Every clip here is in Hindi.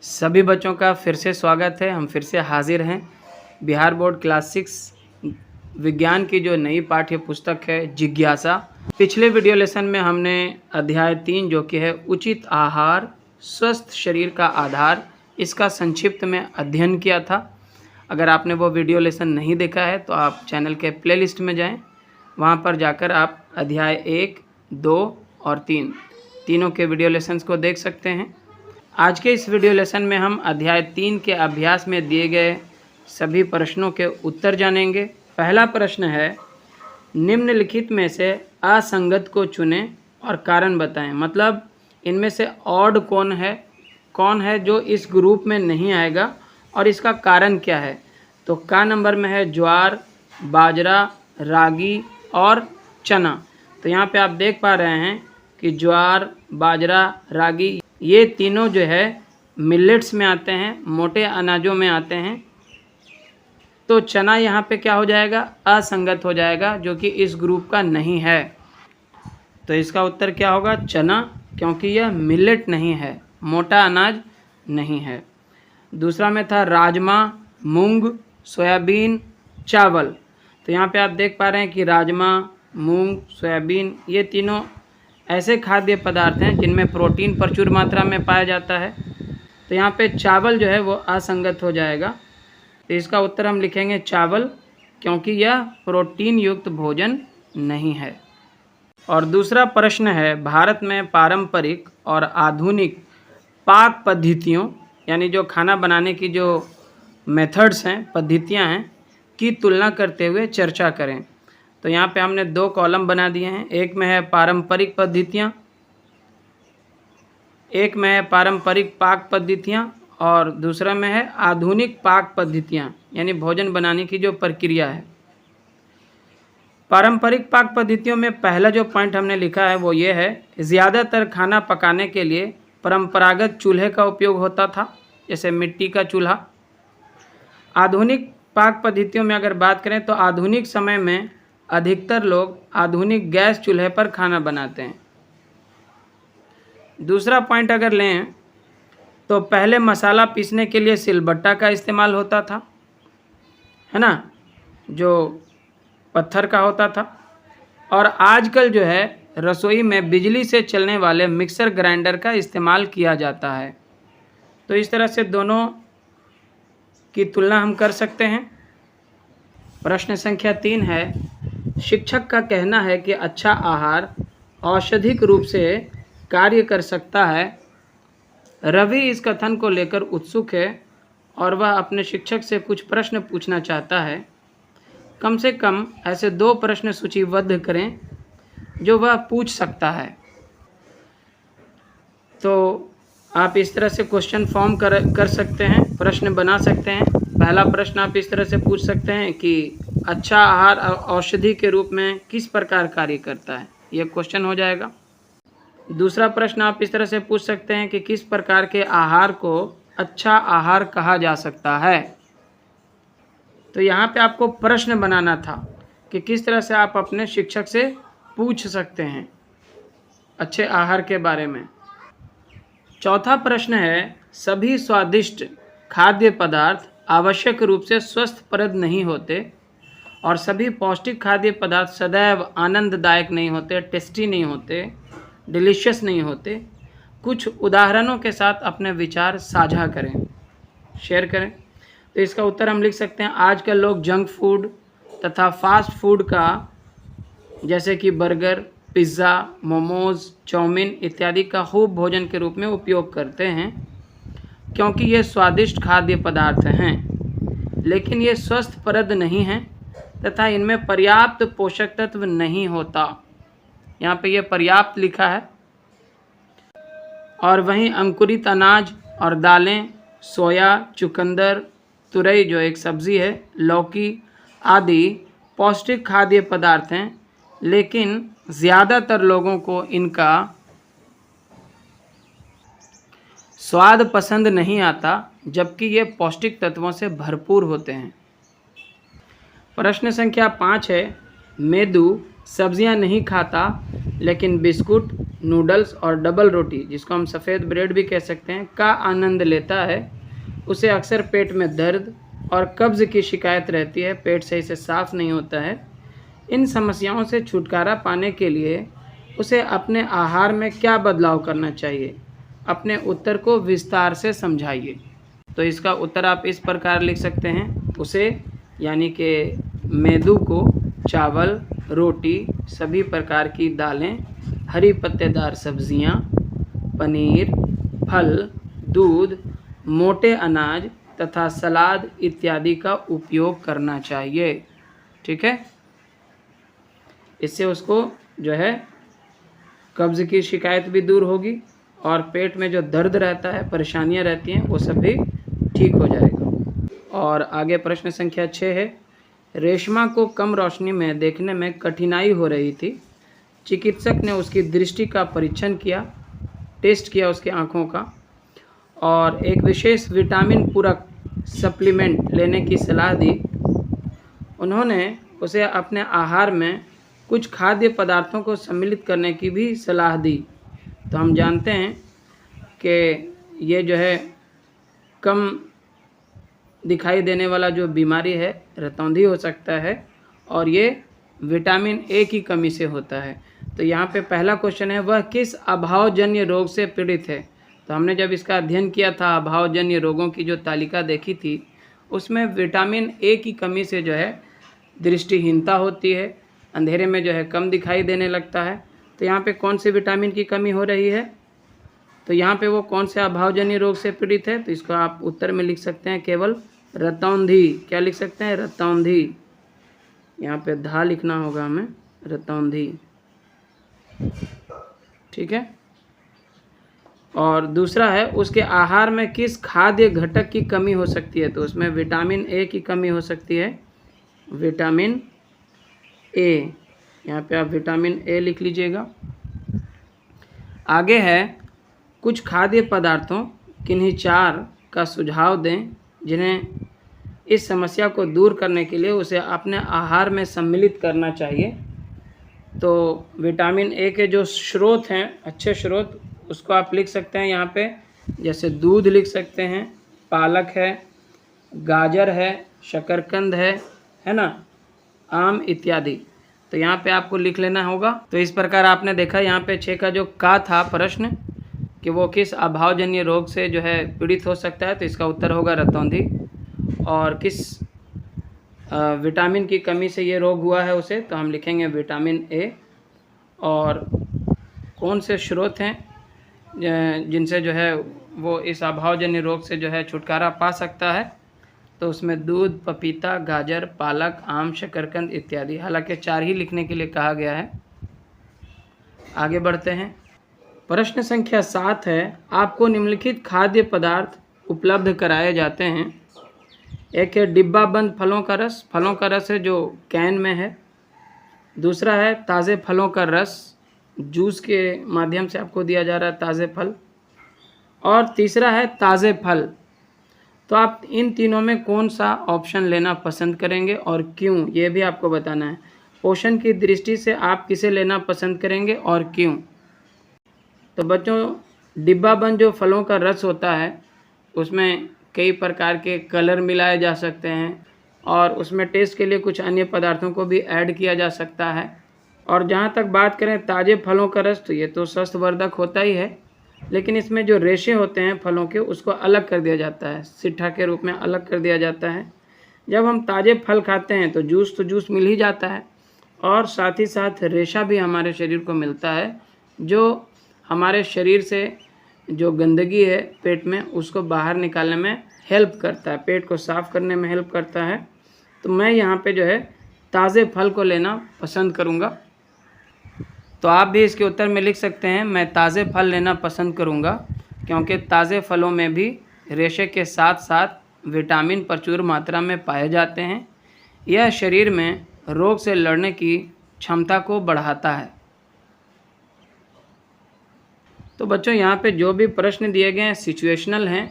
सभी बच्चों का फिर से स्वागत है। हम फिर से हाजिर हैं। बिहार बोर्ड क्लास 6 विज्ञान की जो नई पाठ्य पुस्तक है जिज्ञासा। पिछले वीडियो लेसन में हमने अध्याय 3 जो कि है उचित आहार स्वस्थ शरीर का आधार, इसका संक्षिप्त में अध्ययन किया था। अगर आपने वो वीडियो लेसन नहीं देखा है तो आप चैनल के प्लेलिस्ट में जाएं, वहाँ पर जाकर आप अध्याय 1, 2 और 3 तीनों के वीडियो लेसन्स को देख सकते हैं। आज के इस वीडियो लेसन में हम अध्याय 3 के अभ्यास में दिए गए सभी प्रश्नों के उत्तर जानेंगे। पहला प्रश्न है, निम्नलिखित में से असंगत को चुनें और कारण बताएं। मतलब इनमें से ऑड कौन है जो इस ग्रुप में नहीं आएगा और इसका कारण क्या है। तो का नंबर में है ज्वार, बाजरा, रागी और चना। तो यहाँ पे आप देख पा रहे हैं कि ज्वार, बाजरा, रागी ये तीनों जो है मिलेट्स में आते हैं, मोटे अनाजों में आते हैं। तो चना यहाँ पे क्या हो जाएगा, असंगत हो जाएगा, जो कि इस ग्रुप का नहीं है। तो इसका उत्तर क्या होगा, चना, क्योंकि यह मिलेट नहीं है, मोटा अनाज नहीं है। दूसरा में था राजमा, मूंग, सोयाबीन, चावल। तो यहाँ पे आप देख पा रहे हैं कि राजमा, मूंग, सोयाबीन ये तीनों ऐसे खाद्य पदार्थ हैं जिनमें प्रोटीन प्रचुर मात्रा में पाया जाता है। तो यहाँ पे चावल जो है वो असंगत हो जाएगा। तो इसका उत्तर हम लिखेंगे चावल, क्योंकि यह प्रोटीन युक्त भोजन नहीं है। और दूसरा प्रश्न है, भारत में पारंपरिक और आधुनिक पाक पद्धतियों यानी जो खाना बनाने की जो मेथड्स हैं, पद्धतियाँ हैं, की तुलना करते हुए चर्चा करें। तो यहाँ पे हमने 2 कॉलम बना दिए हैं। एक में है पारंपरिक पद्धतियाँ, एक में है पारंपरिक पाक पद्धतियाँ और दूसरा में है आधुनिक पाक पद्धतियाँ यानी भोजन बनाने की जो प्रक्रिया है। पारंपरिक पाक पद्धतियों में पहला जो पॉइंट हमने लिखा है वो ये है, ज़्यादातर खाना पकाने के लिए परंपरागत चूल्हे का उपयोग होता था, जैसे मिट्टी का चूल्हा। आधुनिक पाक पद्धतियों में अगर बात करें तो आधुनिक समय में अधिकतर लोग आधुनिक गैस चूल्हे पर खाना बनाते हैं। दूसरा पॉइंट अगर लें तो पहले मसाला पीसने के लिए सिलबट्टा का इस्तेमाल होता था, है ना, जो पत्थर का होता था। और आजकल जो है रसोई में बिजली से चलने वाले मिक्सर ग्राइंडर का इस्तेमाल किया जाता है। तो इस तरह से दोनों की तुलना हम कर सकते हैं। प्रश्न संख्या 3 है, शिक्षक का कहना है कि अच्छा आहार औषधिक रूप से कार्य कर सकता है। रवि इस कथन को लेकर उत्सुक है और वह अपने शिक्षक से कुछ प्रश्न पूछना चाहता है। कम से कम ऐसे 2 प्रश्न सूचीबद्ध करें जो वह पूछ सकता है। तो आप इस तरह से क्वेश्चन फॉर्म कर सकते हैं, प्रश्न बना सकते हैं। पहला प्रश्न आप इस तरह से पूछ सकते हैं कि अच्छा आहार औषधि के रूप में किस प्रकार कार्य करता है, ये क्वेश्चन हो जाएगा। दूसरा प्रश्न आप इस तरह से पूछ सकते हैं कि किस प्रकार के आहार को अच्छा आहार कहा जा सकता है। तो यहाँ पे आपको प्रश्न बनाना था कि किस तरह से आप अपने शिक्षक से पूछ सकते हैं अच्छे आहार के बारे में। चौथा प्रश्न है, सभी स्वादिष्ट खाद्य पदार्थ आवश्यक रूप से स्वस्थप्रद नहीं होते और सभी पौष्टिक खाद्य पदार्थ सदैव आनंददायक नहीं होते, टेस्टी नहीं होते, डिलीशियस नहीं होते। कुछ उदाहरणों के साथ अपने विचार साझा करें, शेयर करें। तो इसका उत्तर हम लिख सकते हैं, आजकल लोग जंक फूड तथा फास्ट फूड का जैसे कि बर्गर, पिज़्ज़ा, मोमोज़, चाउमीन इत्यादि का खूब भोजन के रूप में उपयोग करते हैं, क्योंकि ये स्वादिष्ट खाद्य पदार्थ हैं, लेकिन ये स्वस्थप्रद नहीं हैं तथा इनमें पर्याप्त पोषक तत्व नहीं होता। यहाँ पे ये पर्याप्त लिखा है। और वहीं अंकुरित अनाज और दालें, सोया, चुकंदर, तुरई जो एक सब्ज़ी है, लौकी आदि पौष्टिक खाद्य पदार्थ हैं, लेकिन ज़्यादातर लोगों को इनका स्वाद पसंद नहीं आता, जबकि ये पौष्टिक तत्वों से भरपूर होते हैं। प्रश्न संख्या 5 है, मेदू सब्जियां नहीं खाता लेकिन बिस्कुट, नूडल्स और डबल रोटी, जिसको हम सफ़ेद ब्रेड भी कह सकते हैं, का आनंद लेता है, उसे अक्सर पेट में दर्द और कब्ज़ की शिकायत रहती है, पेट सही से साफ़ नहीं होता है। इन समस्याओं से छुटकारा पाने के लिए उसे अपने आहार में क्या बदलाव करना चाहिए? अपने उत्तर को विस्तार से समझाइए। तो इसका उत्तर आप इस प्रकार लिख सकते हैं, उसे यानी कि मेदू को चावल, रोटी, सभी प्रकार की दालें, हरी पत्तेदार सब्जियां, पनीर, फल, दूध, मोटे अनाज तथा सलाद इत्यादि का उपयोग करना चाहिए। ठीक है, इससे उसको जो है कब्ज़ की शिकायत भी दूर होगी और पेट में जो दर्द रहता है, परेशानियां रहती हैं, वो सब भी ठीक हो जाएगा। और आगे प्रश्न संख्या 6 है, रेशमा को कम रोशनी में देखने में कठिनाई हो रही थी। चिकित्सक ने उसकी दृष्टि का परीक्षण किया, टेस्ट किया उसकी आँखों का और एक विशेष विटामिन पूरक सप्लीमेंट लेने की सलाह दी। उन्होंने उसे अपने आहार में कुछ खाद्य पदार्थों को सम्मिलित करने की भी सलाह दी। तो हम जानते हैं कि ये जो है कम दिखाई देने वाला जो बीमारी है, रतौंधी हो सकता है और ये विटामिन ए की कमी से होता है। तो यहाँ पे पहला क्वेश्चन है, वह किस अभावजन्य रोग से पीड़ित है? तो हमने जब इसका अध्ययन किया था, अभावजन्य रोगों की जो तालिका देखी थी, उसमें विटामिन ए की कमी से जो है दृष्टिहीनता होती है, अंधेरे में जो है कम दिखाई देने लगता है। तो यहाँ पे कौन से विटामिन की कमी हो रही है? तो यहाँ पे वो कौन से अभावजन्य रोग से पीड़ित है? तो इसको आप उत्तर में लिख सकते हैं केवल रतौंधी। क्या लिख सकते हैं? रतौंधी। यहाँ पे धा लिखना होगा हमें, रतौंधी। ठीक है। और दूसरा है, उसके आहार में किस खाद्य घटक की कमी हो सकती है? तो उसमें विटामिन ए की कमी हो सकती है, विटामिन ए। यहाँ पे आप विटामिन ए लिख लीजिएगा। आगे है, कुछ खाद्य पदार्थों किन्हीं 4 का सुझाव दें जिन्हें इस समस्या को दूर करने के लिए उसे अपने आहार में सम्मिलित करना चाहिए। तो विटामिन ए के जो स्रोत हैं, अच्छे स्रोत, उसको आप लिख सकते हैं यहाँ पे, जैसे दूध लिख सकते हैं, पालक है, गाजर है, शकरकंद है ना, आम इत्यादि। तो यहाँ पे आपको लिख लेना होगा। तो इस प्रकार आपने देखा यहाँ पे 6 का जो का था प्रश्न कि वो किस अभावजन्य रोग से जो है पीड़ित हो सकता है, तो इसका उत्तर होगा रतौंधी। और किस विटामिन की कमी से ये रोग हुआ है उसे, तो हम लिखेंगे विटामिन ए। और कौन से स्रोत हैं जिनसे जो है वो इस अभावजन्य रोग से जो है छुटकारा पा सकता है, तो उसमें दूध, पपीता, गाजर, पालक, आम, शकरकंद इत्यादि। हालांकि 4 ही लिखने के लिए कहा गया है। आगे बढ़ते हैं। प्रश्न संख्या 7 है, आपको निम्नलिखित खाद्य पदार्थ उपलब्ध कराए जाते हैं। एक है डिब्बा बंद फलों का रस, फलों का रस है जो कैन में है। दूसरा है ताज़े फलों का रस, जूस के माध्यम से आपको दिया जा रहा है ताज़े फल। और तीसरा है ताज़े फल। तो आप इन तीनों में कौन सा ऑप्शन लेना पसंद करेंगे और क्यों, ये भी आपको बताना है। पोषण की दृष्टि से आप किसे लेना पसंद करेंगे और क्यों? तो बच्चों, डिब्बा बंद जो फलों का रस होता है, उसमें कई प्रकार के कलर मिलाए जा सकते हैं और उसमें टेस्ट के लिए कुछ अन्य पदार्थों को भी ऐड किया जा सकता है। और जहाँ तक बात करें ताज़े फलों का रस, तो ये तो स्वास्थ्यवर्धक होता ही है, लेकिन इसमें जो रेशे होते हैं फलों के, उसको अलग कर दिया जाता है, सिट्ठा के रूप में अलग कर दिया जाता है। जब हम ताज़े फल खाते हैं तो जूस मिल ही जाता है और साथ ही साथ रेशा भी हमारे शरीर को मिलता है, जो हमारे शरीर से जो गंदगी है पेट में, उसको बाहर निकालने में हेल्प करता है, पेट को साफ़ करने में हेल्प करता है। तो मैं यहाँ पे जो है ताज़े फल को लेना पसंद करूँगा। तो आप भी इसके उत्तर में लिख सकते हैं, मैं ताज़े फल लेना पसंद करूँगा, क्योंकि ताज़े फलों में भी रेशे के साथ साथ विटामिन प्रचुर मात्रा में पाए जाते हैं। यह शरीर में रोग से लड़ने की क्षमता को बढ़ाता है। तो बच्चों, यहाँ पे जो भी प्रश्न दिए गए हैं सिचुएशनल हैं,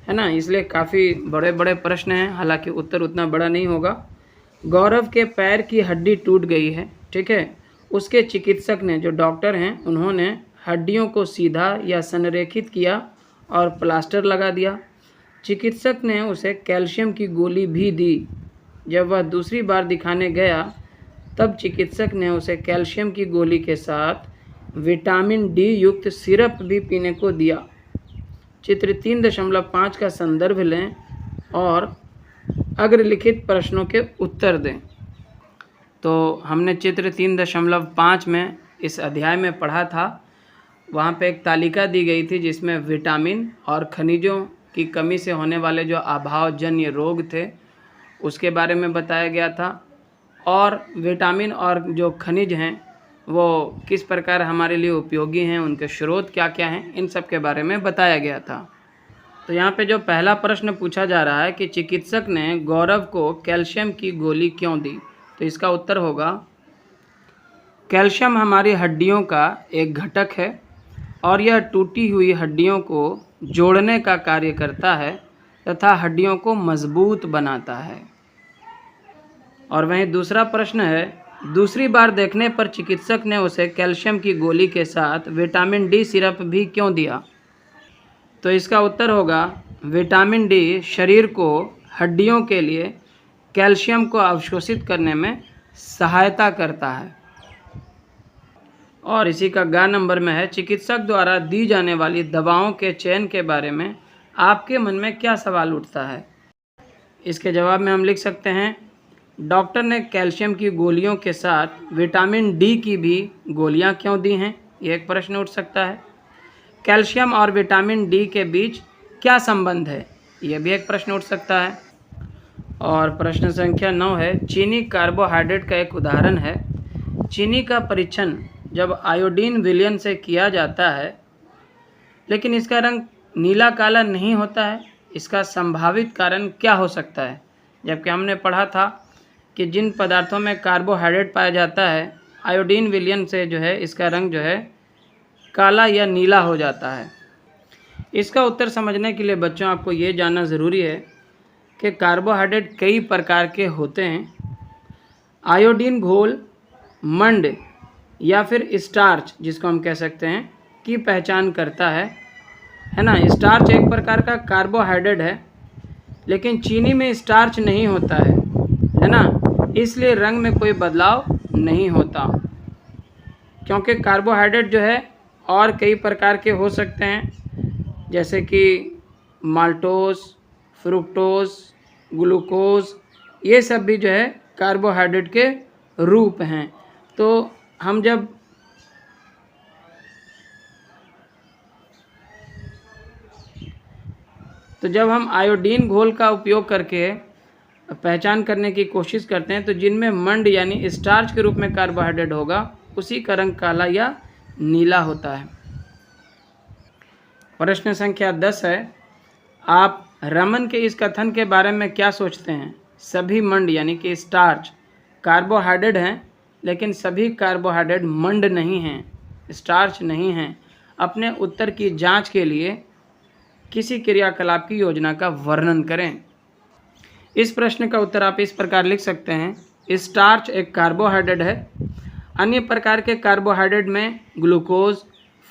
है ना, इसलिए काफ़ी बड़े बड़े प्रश्न हैं। हालांकि उत्तर उतना बड़ा नहीं होगा, गौरव के पैर की हड्डी टूट गई है, ठीक है। उसके चिकित्सक ने, जो डॉक्टर हैं, उन्होंने हड्डियों को सीधा या संरेखित किया और प्लास्टर लगा दिया। चिकित्सक ने उसे कैल्शियम की गोली भी दी। जब वह दूसरी बार दिखाने गया तब चिकित्सक ने उसे कैल्शियम की गोली के साथ विटामिन डी युक्त सिरप भी पीने को दिया। चित्र 3.5 का संदर्भ लें और अग्रलिखित प्रश्नों के उत्तर दें। तो हमने चित्र 3.5 में इस अध्याय में पढ़ा था। वहाँ पे एक तालिका दी गई थी जिसमें विटामिन और खनिजों की कमी से होने वाले जो अभावजन्य रोग थे उसके बारे में बताया गया था, और विटामिन और जो खनिज हैं वो किस प्रकार हमारे लिए उपयोगी हैं, उनके स्रोत क्या क्या हैं, इन सब के बारे में बताया गया था। तो यहाँ पे जो पहला प्रश्न पूछा जा रहा है कि चिकित्सक ने गौरव को कैल्शियम की गोली क्यों दी, तो इसका उत्तर होगा कैल्शियम हमारी हड्डियों का एक घटक है और यह टूटी हुई हड्डियों को जोड़ने का कार्य करता है तथा हड्डियों को मजबूत बनाता है। और वहीं दूसरा प्रश्न है, दूसरी बार देखने पर चिकित्सक ने उसे कैल्शियम की गोली के साथ विटामिन डी सिरप भी क्यों दिया, तो इसका उत्तर होगा विटामिन डी शरीर को हड्डियों के लिए कैल्शियम को अवशोषित करने में सहायता करता है। और इसी का ग नंबर में है, चिकित्सक द्वारा दी जाने वाली दवाओं के चयन के बारे में आपके मन में क्या सवाल उठता है। इसके जवाब में हम लिख सकते हैं, डॉक्टर ने कैल्शियम की गोलियों के साथ विटामिन डी की भी गोलियां क्यों दी हैं, ये एक प्रश्न उठ सकता है। कैल्शियम और विटामिन डी के बीच क्या संबंध है, यह भी एक प्रश्न उठ सकता है। और प्रश्न संख्या 9 है, चीनी कार्बोहाइड्रेट का एक उदाहरण है। चीनी का परीक्षण जब आयोडीन विलयन से किया जाता है लेकिन इसका रंग नीला काला नहीं होता है, इसका संभावित कारण क्या हो सकता है। जबकि हमने पढ़ा था कि जिन पदार्थों में कार्बोहाइड्रेट पाया जाता है आयोडीन विलयन से जो है इसका रंग जो है काला या नीला हो जाता है। इसका उत्तर समझने के लिए बच्चों आपको ये जानना ज़रूरी है कि कार्बोहाइड्रेट कई प्रकार के होते हैं। आयोडीन घोल, मंड या फिर स्टार्च जिसको हम कह सकते हैं की पहचान करता है ना। स्टार्च एक प्रकार का कार्बोहाइड्रेट है लेकिन चीनी में स्टार्च नहीं होता है ना, इसलिए रंग में कोई बदलाव नहीं होता। क्योंकि कार्बोहाइड्रेट जो है और कई प्रकार के हो सकते हैं, जैसे कि माल्टोस, फ्रुक्टोस, ग्लूकोज, ये सब भी जो है कार्बोहाइड्रेट के रूप हैं। तो हम जब हम आयोडीन घोल का उपयोग करके पहचान करने की कोशिश करते हैं तो जिनमें मंड यानी स्टार्च के रूप में कार्बोहाइड्रेट होगा उसी का रंग काला या नीला होता है। प्रश्न संख्या 10 है, आप रमन के इस कथन के बारे में क्या सोचते हैं। सभी मंड यानी कि स्टार्च कार्बोहाइड्रेट हैं लेकिन सभी कार्बोहाइड्रेट मंड नहीं हैं, स्टार्च नहीं हैं। अपने उत्तर की जांच के लिए किसी क्रियाकलाप की योजना का वर्णन करें। इस प्रश्न का उत्तर आप इस प्रकार लिख सकते हैं, स्टार्च एक कार्बोहाइड्रेट है। अन्य प्रकार के कार्बोहाइड्रेट में ग्लूकोज,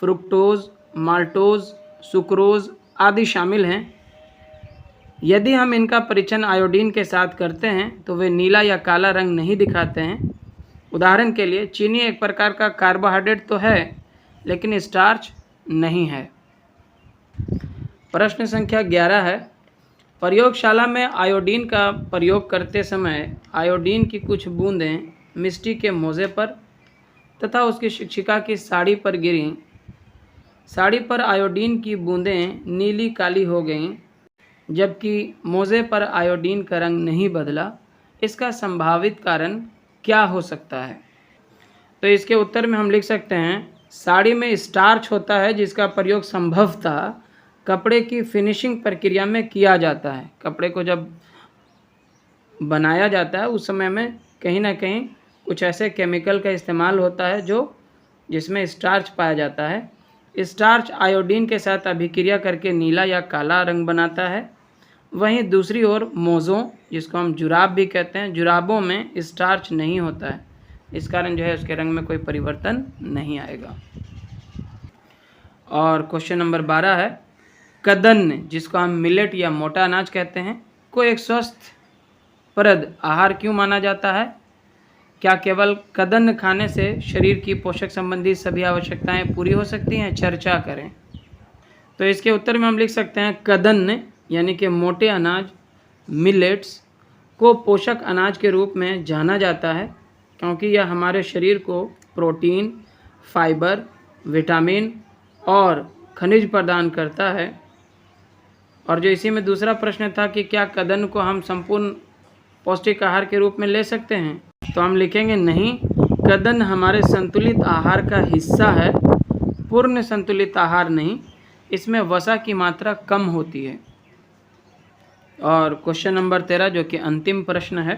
फ्रुक्टोज, माल्टोज, सुक्रोज आदि शामिल हैं। यदि हम इनका परीक्षण आयोडीन के साथ करते हैं तो वे नीला या काला रंग नहीं दिखाते हैं। उदाहरण के लिए चीनी एक प्रकार का कार्बोहाइड्रेट तो है लेकिन स्टार्च नहीं है। प्रश्न संख्या 11 है, प्रयोगशाला में आयोडीन का प्रयोग करते समय आयोडीन की कुछ बूंदें मिस्टी के मोज़े पर तथा उसकी शिक्षिका की साड़ी पर गिरीं। साड़ी पर आयोडीन की बूंदें नीली काली हो गईं जबकि मोज़े पर आयोडीन का रंग नहीं बदला। इसका संभावित कारण क्या हो सकता है। तो इसके उत्तर में हम लिख सकते हैं, साड़ी में स्टार्च होता है जिसका प्रयोग संभवतः कपड़े की फिनिशिंग प्रक्रिया में किया जाता है। कपड़े को जब बनाया जाता है उस समय में कहीं ना कहीं कुछ ऐसे केमिकल का इस्तेमाल होता है जिसमें स्टार्च पाया जाता है। स्टार्च आयोडीन के साथ अभिक्रिया करके नीला या काला रंग बनाता है। वहीं दूसरी ओर मोज़ों, जिसको हम जुराब भी कहते हैं, जुराबों में स्टार्च नहीं होता है, इस कारण जो है उसके रंग में कोई परिवर्तन नहीं आएगा। और क्वेश्चन नंबर 12 है, कदन्न, जिसको हम मिलेट या मोटा अनाज कहते हैं, को एक स्वस्थप्रद आहार क्यों माना जाता है? क्या केवल कदन्न खाने से शरीर की पोषक संबंधी सभी आवश्यकताएं पूरी हो सकती हैं? चर्चा करें। तो इसके उत्तर में हम लिख सकते हैं कदन्न यानी कि मोटे अनाज, मिलेट्स को पोषक अनाज के रूप में जाना जाता है क्योंकि यह हमारे शरीर को प्रोटीन, फाइबर, विटामिन और खनिज प्रदान करता है। और जो इसी में दूसरा प्रश्न था कि क्या कदन्न को हम संपूर्ण पौष्टिक आहार के रूप में ले सकते हैं, तो हम लिखेंगे नहीं, कदन्न हमारे संतुलित आहार का हिस्सा है, पूर्ण संतुलित आहार नहीं, इसमें वसा की मात्रा कम होती है। और क्वेश्चन नंबर 13 जो कि अंतिम प्रश्न है,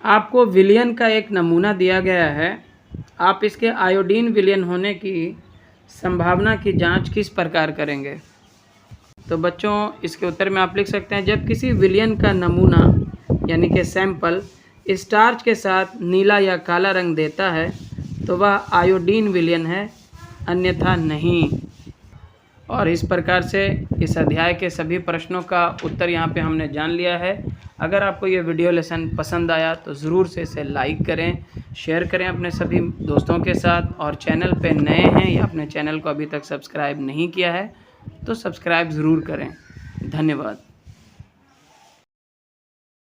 आपको विलयन का एक नमूना दिया गया है, आप इसके आयोडीन विलयन होने की संभावना की जांच किस प्रकार करेंगे? तो बच्चों इसके उत्तर में आप लिख सकते हैं, जब किसी विलयन का नमूना यानी कि सैंपल स्टार्च के साथ नीला या काला रंग देता है तो वह आयोडीन विलयन है, अन्यथा नहीं। और इस प्रकार से इस अध्याय के सभी प्रश्नों का उत्तर यहाँ पे हमने जान लिया है। अगर आपको ये वीडियो लेसन पसंद आया तो ज़रूर से इसे लाइक करें, शेयर करें अपने सभी दोस्तों के साथ, और चैनल पे नए हैं या अपने चैनल को अभी तक सब्सक्राइब नहीं किया है तो सब्सक्राइब ज़रूर करें। धन्यवाद।